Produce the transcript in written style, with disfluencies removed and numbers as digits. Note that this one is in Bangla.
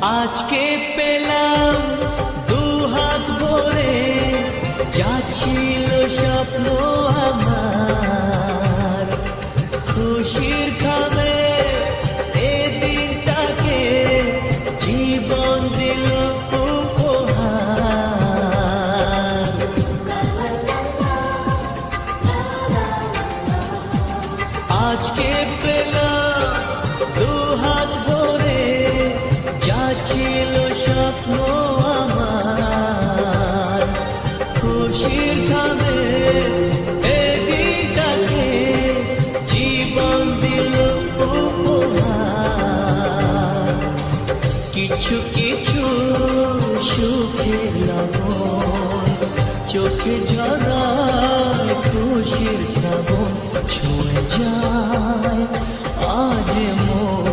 আজকে পেলাম দু হাত ভরে, যা ছিল স্বপ্ন আমার, খুশির খাবে এ দিনটাকে জীবন দিল উপহার। আজকে পেলাম দু হাত ভরে, যা ছিল স্বপ্ন আমার, খুশির খাবে এ দিনটাকে জীবন দিল উপহার। কিছু কিছু সুখের লবণ চোখে ঝরায় খুশির শ্রাবণ, ছুঁয়ে যায় আজ মন।